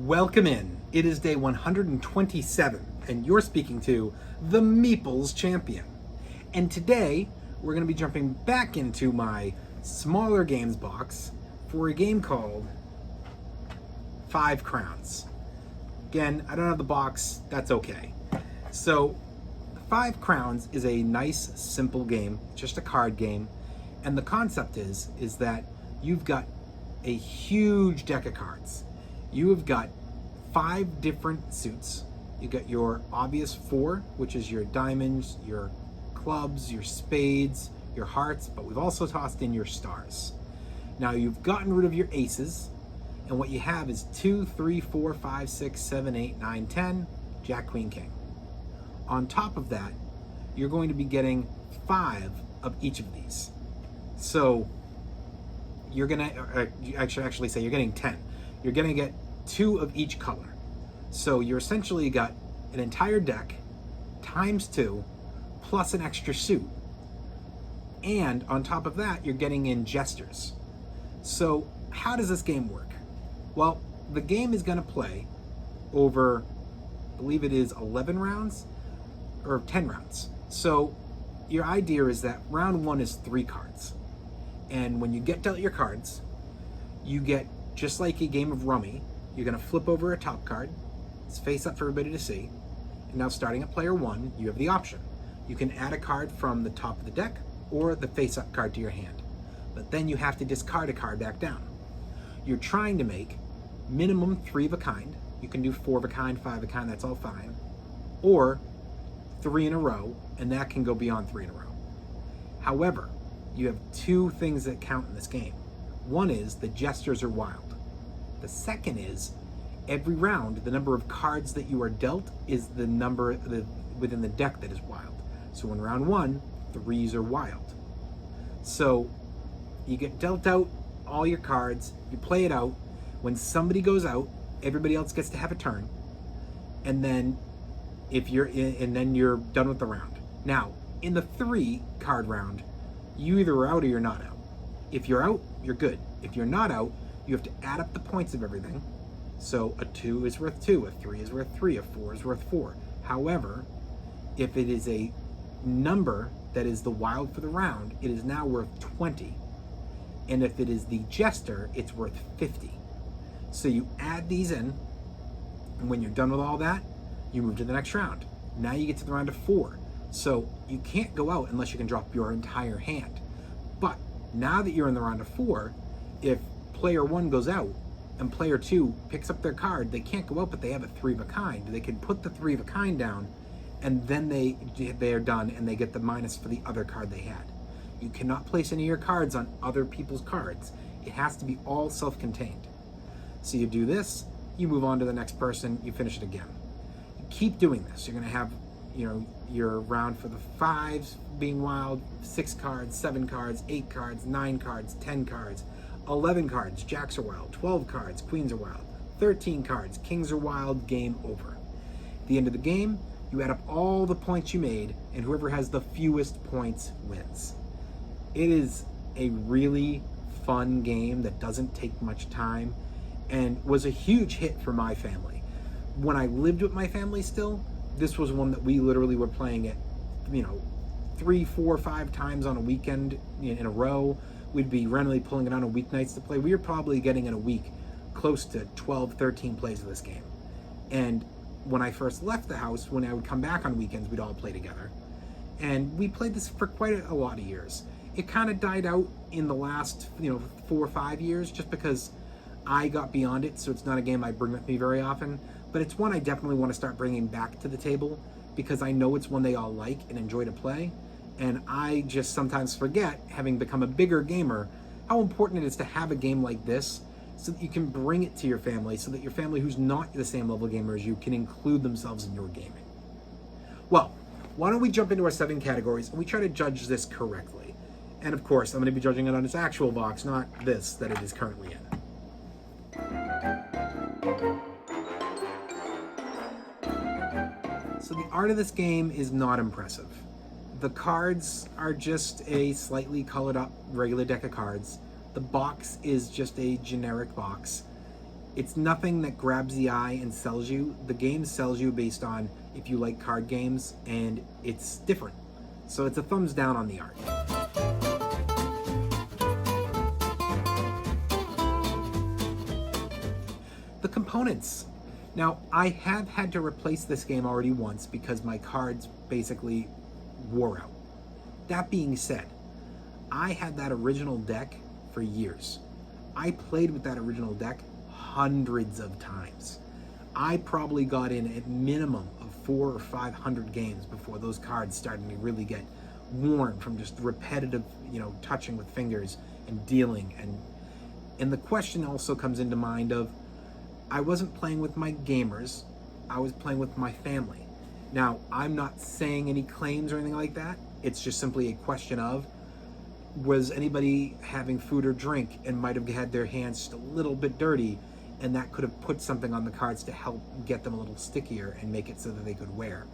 Welcome in. It is day 127, and you're speaking to the Meeples Champion. And today, we're going to be jumping back into my smaller games box for a game called 5 Crowns. Again, I don't have the box, that's okay. So, 5 Crowns is a nice, simple game, just a card game. And the concept is that you've got a huge deck of cards. You have got 5 different suits. You got your obvious 4, which is your diamonds, your clubs, your spades, your hearts, but we've also tossed in your stars. Now you've gotten rid of your aces, and what you have is 2, 3, 4, 5, 6, 7, 8, 9, 10, Jack, Queen, King. On top of that, you're going to be getting 5 of each of these. So you're gonna, I should actually say you're getting 10. You're gonna get 2 of each color. So you're essentially got an entire deck times 2 plus an extra suit. And on top of that, you're getting in jesters. So how does this game work? Well, the game is gonna play over, I believe it is 11 rounds or 10 rounds. So your idea is that round 1 is 3 cards. And when you get dealt your cards, you get, just like a game of rummy, you're going to flip over a top card. It's face up for everybody to see. And now starting at player 1, you have the option. You can add a card from the top of the deck or the face up card to your hand. But then you have to discard a card back down. You're trying to make minimum 3 of a kind. You can do 4 of a kind, 5 of a kind, that's all fine. Or 3 in a row, and that can go beyond 3 in a row. However, you have 2 things that count in this game. One is the jesters are wild. The second is every round, the number of cards that you are dealt is the number within the deck that is wild. So in round 1, 3s are wild. So you get dealt out all your cards, you play it out. When somebody goes out, everybody else gets to have a turn. And then you're done with the round. Now, in the 3 card round, you either are out or you're not out. If you're out, you're good. If you're not out, you have to add up the points of everything. So a 2 is worth 2, a 3 is worth 3, a 4 is worth 4. However, if it is a number that is the wild for the round, it is now worth 20. And if it is the jester, it's worth 50. So you add these in, and when you're done with all that, you move to the next round. Now you get to the round of 4. So you can't go out unless you can drop your entire hand. But now that you're in the round of 4, if player 1 goes out and player 2 picks up their card, they can't go out, but they have a 3 of a kind. They can put the 3 of a kind down, and then they are done, and they get the minus for the other card they had. You cannot place any of your cards on other people's cards. It has to be all self-contained. So you do this, you move on to the next person, you finish it again. You keep doing this. You're going to have, your round for the 5s being wild, 6 cards, 7 cards, 8 cards, 9 cards, 10 cards, 11 cards, jacks are wild, 12 cards, queens are wild, 13 cards, kings are wild, game over. At the end of the game, you add up all the points you made, and whoever has the fewest points wins. It is a really fun game that doesn't take much time and was a huge hit for my family. When I lived with my family still, this was one that we literally were playing it, 3, 4, 5 times on a weekend in a row. We'd be randomly pulling it on weeknights to play. We were probably getting in a week close to 12, 13 plays of this game. And when I first left the house, when I would come back on weekends, we'd all play together. And we played this for quite a lot of years. It kind of died out in the last, 4 or 5 years just because I got beyond it, so it's not a game I bring with me very often. But it's one I definitely want to start bringing back to the table because I know it's one they all like and enjoy to play. And I just sometimes forget, having become a bigger gamer, how important it is to have a game like this so that you can bring it to your family, so that your family who's not the same level gamer as you can include themselves in your gaming. Well, why don't we jump into our 7 categories and we try to judge this correctly. And of course, I'm going to be judging it on its actual box, not this that it is currently in. So the art of this game is not impressive. The cards are just a slightly colored up regular deck of cards. The box is just a generic box. It's nothing that grabs the eye and sells you. The game sells you based on if you like card games, and it's different. So it's a thumbs down on the art. The components. Now, I have had to replace this game already once because my cards basically wore out. That being said, I had that original deck for years. I played with that original deck hundreds of times. I probably got in at minimum of 400 or 500 games before those cards started to really get worn from just repetitive, touching with fingers and dealing. And the question also comes into mind of, I wasn't playing with my gamers, I was playing with my family. Now, I'm not saying any claims or anything like that. It's just simply a question of, was anybody having food or drink and might have had their hands just a little bit dirty, and that could have put something on the cards to help get them a little stickier and make it so that they could wear.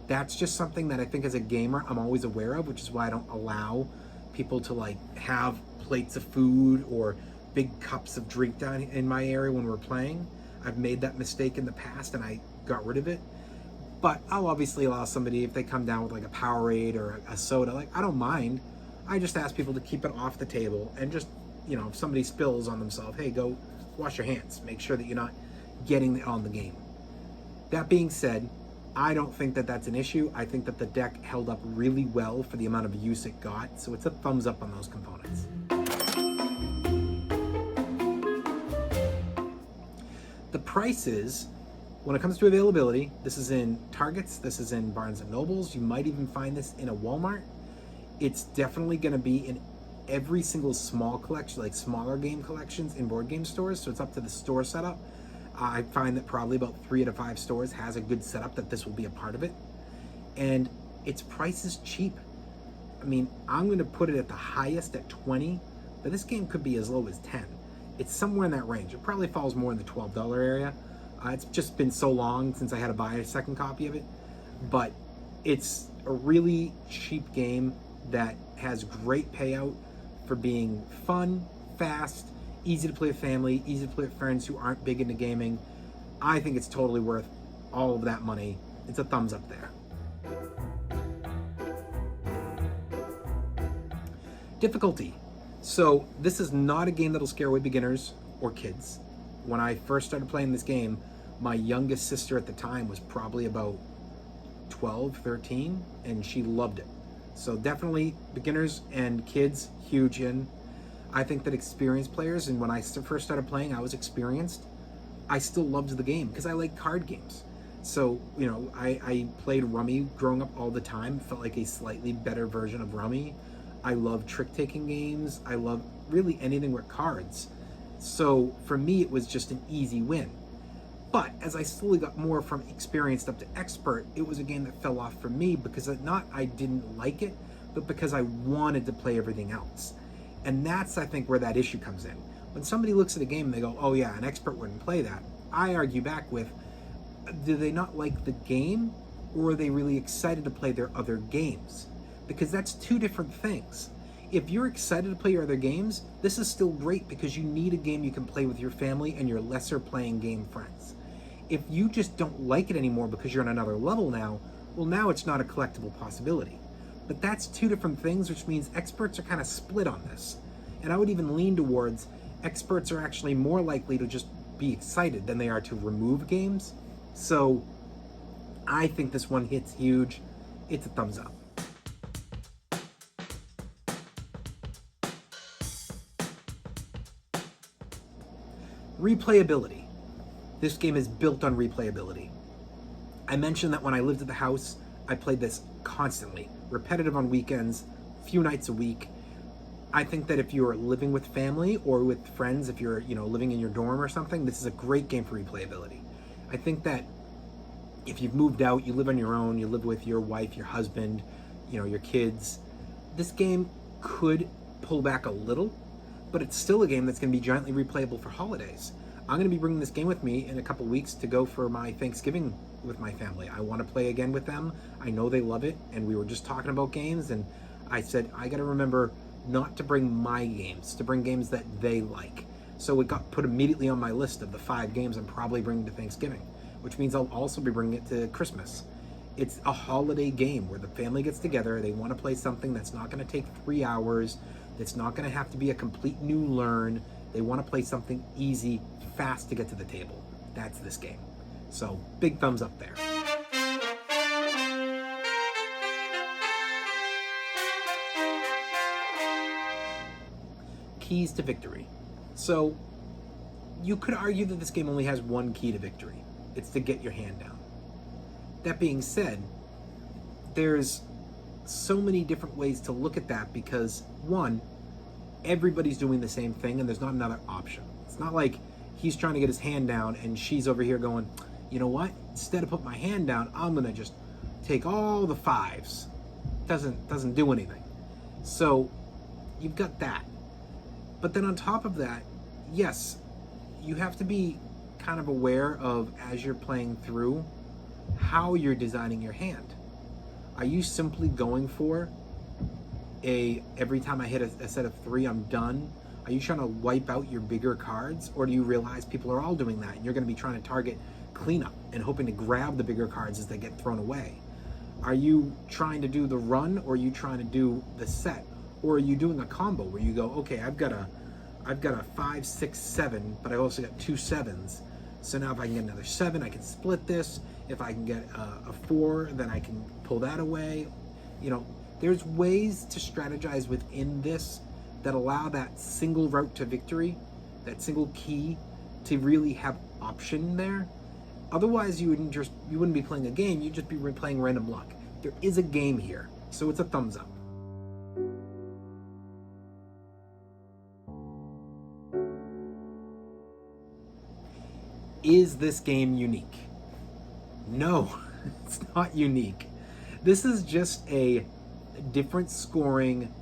That's just something that I think as a gamer I'm always aware of, which is why I don't allow people to have plates of food or big cups of drink down in my area when we're playing. I've made that mistake in the past and I got rid of it. But I'll obviously allow somebody, if they come down with a Powerade or a soda, I don't mind. I just ask people to keep it off the table and just, if somebody spills on themselves, hey, go wash your hands. Make sure that you're not getting it on the game. That being said, I don't think that that's an issue. I think that the deck held up really well for the amount of use it got, so it's a thumbs up on those components. The prices, when it comes to availability, this is in Targets, this is in Barnes & Nobles, you might even find this in a Walmart. It's definitely going to be in every single small collection, smaller game collections in board game stores, so it's up to the store setup. I find that probably about 3 out of 5 stores has a good setup that this will be a part of it. And its price is cheap. I mean, I'm going to put it at the highest at 20, but this game could be as low as 10. It's somewhere in that range. It probably falls more in the $12 area. It's just been so long since I had to buy a second copy of it. But it's a really cheap game that has great payout for being fun, fast, easy to play with family, easy to play with friends who aren't big into gaming. I think it's totally worth all of that money. It's a thumbs up there. Difficulty. So this is not a game that'll scare away beginners or kids. When I first started playing this game, my youngest sister at the time was probably about 12, 13, and she loved it. So definitely beginners and kids, huge in. I think that experienced players, and when I first started playing, I was experienced. I still loved the game because I like card games. So, I played Rummy growing up all the time. Felt like a slightly better version of Rummy. I love trick-taking games. I love really anything with cards. So for me, it was just an easy win. But as I slowly got more from experienced up to expert, it was a game that fell off for me because I didn't like it, but because I wanted to play everything else. And that's, I think, where that issue comes in. When somebody looks at a game and they go, oh yeah, an expert wouldn't play that, I argue back with, do they not like the game, or are they really excited to play their other games? Because that's two different things. If you're excited to play your other games, this is still great because you need a game you can play with your family and your lesser playing game friends. If you just don't like it anymore because you're on another level now, well, now it's not a collectible possibility. But that's two different things, which means experts are kind of split on this. And I would even lean towards experts are actually more likely to just be excited than they are to remove games. So I think this one hits huge. It's a thumbs up. Replayability. This game is built on replayability. I mentioned that when I lived at the house, I played this constantly, repetitive on weekends, few nights a week. I think that if you're living with family or with friends, if you're living in your dorm or something, this is a great game for replayability. I think that if you've moved out, you live on your own, you live with your wife, your husband, your kids, this game could pull back a little, but it's still a game that's going to be giantly replayable for holidays. I'm going to be bringing this game with me in a couple weeks to go for my Thanksgiving with my family. I want to play again with them. I know they love it, and we were just talking about games, and I said, I got to remember not to bring my games, to bring games that they like. So it got put immediately on my list of the 5 games I'm probably bringing to Thanksgiving, which means I'll also be bringing it to Christmas. It's a holiday game where the family gets together. They want to play something that's not going to take 3 hours, that's not going to have to be a complete new learn. They want to play something easy, fast to get to the table. That's this game. So big thumbs up there. Keys to victory. So you could argue that this game only has one key to victory. It's to get your hand down. That being said, there's so many different ways to look at that because, one, everybody's doing the same thing and there's not another option. It's not like he's trying to get his hand down and she's over here going, you know what? Instead of put my hand down, I'm going to just take all the 5s. Doesn't do anything. So you've got that. But then on top of that, yes, you have to be kind of aware of, as you're playing through, how you're designing your hand. Are you simply going for every time I hit a set of 3, I'm done? Are you trying to wipe out your bigger cards? Or do you realize people are all doing that and you're going to be trying to target cleanup and hoping to grab the bigger cards as they get thrown away? Are you trying to do the run, or are you trying to do the set? Or are you doing a combo where you go, okay, I've got a 5, 6, 7, but I also got 2 7s. So now if I can get another 7, I can split this. If I can get a 4, then I can pull that away. You know, there's ways to strategize within this that allow that single route to victory, that single key, to really have option there. Otherwise, you wouldn't be playing a game. You'd just be playing random luck. There is a game here, so it's a thumbs up. Is this game unique? No, it's not unique. This is just a different scoring,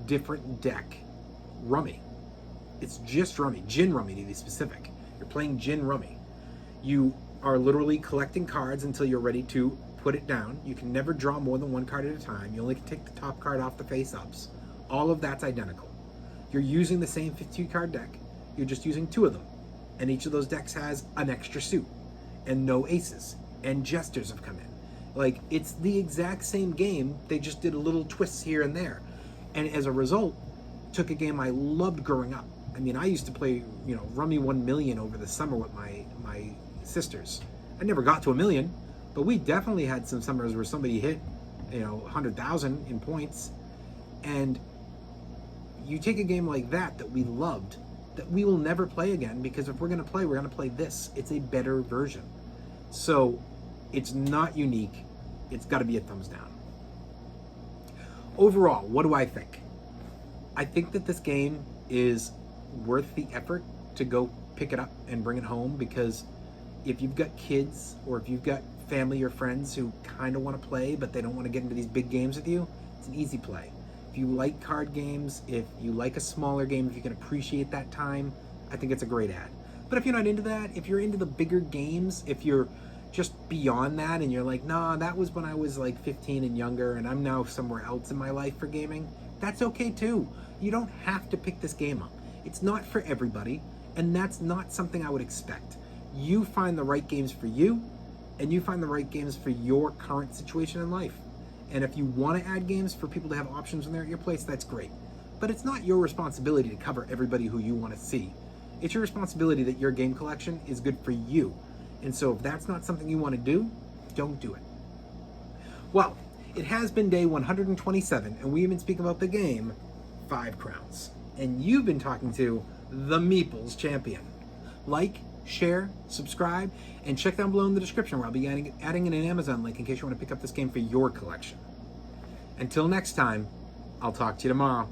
different deck rummy. It's just rummy, gin rummy to be specific. You're playing gin rummy. You are literally collecting cards until you're ready to put it down. You can never draw more than 1 card at a time. You only can take the top card off the face-ups. All of that's identical. You're using the same 52 card deck. You're just using 2 of them. And each of those decks has an extra suit and no aces, and jesters have come in. Like, it's the exact same game. They just did a little twists here and there. And as a result, took a game I loved growing up. I mean, I used to play, Rummy 1 million over the summer with my sisters. I never got to 1 million, but we definitely had some summers where somebody hit, 100,000 in points. And you take a game like that we loved, that we will never play again, because if we're going to play, we're going to play this. It's a better version. So it's not unique. It's got to be a thumbs down. Overall, what do I think? I think that this game is worth the effort to go pick it up and bring it home, because if you've got kids or if you've got family or friends who kind of want to play but they don't want to get into these big games with you, it's an easy play. If you like card games, if you like a smaller game, if you can appreciate that time, I think it's a great ad. But if you're not into that, if you're into the bigger games, if you're just beyond that and you're like, nah, that was when I was like 15 and younger and I'm now somewhere else in my life for gaming, that's okay too. You don't have to pick this game up. It's not for everybody, and that's not something I would expect. You find the right games for you, and you find the right games for your current situation in life. And if you want to add games for people to have options when they're at your place, that's great. But it's not your responsibility to cover everybody who you want to see. It's your responsibility that your game collection is good for you. And so if that's not something you want to do, don't do it. Well, it has been day 127, and we've been speaking about the game 5 Crowns. And you've been talking to the Meeples Champion. Like, share, subscribe, and check down below in the description where I'll be adding in an Amazon link in case you want to pick up this game for your collection. Until next time, I'll talk to you tomorrow.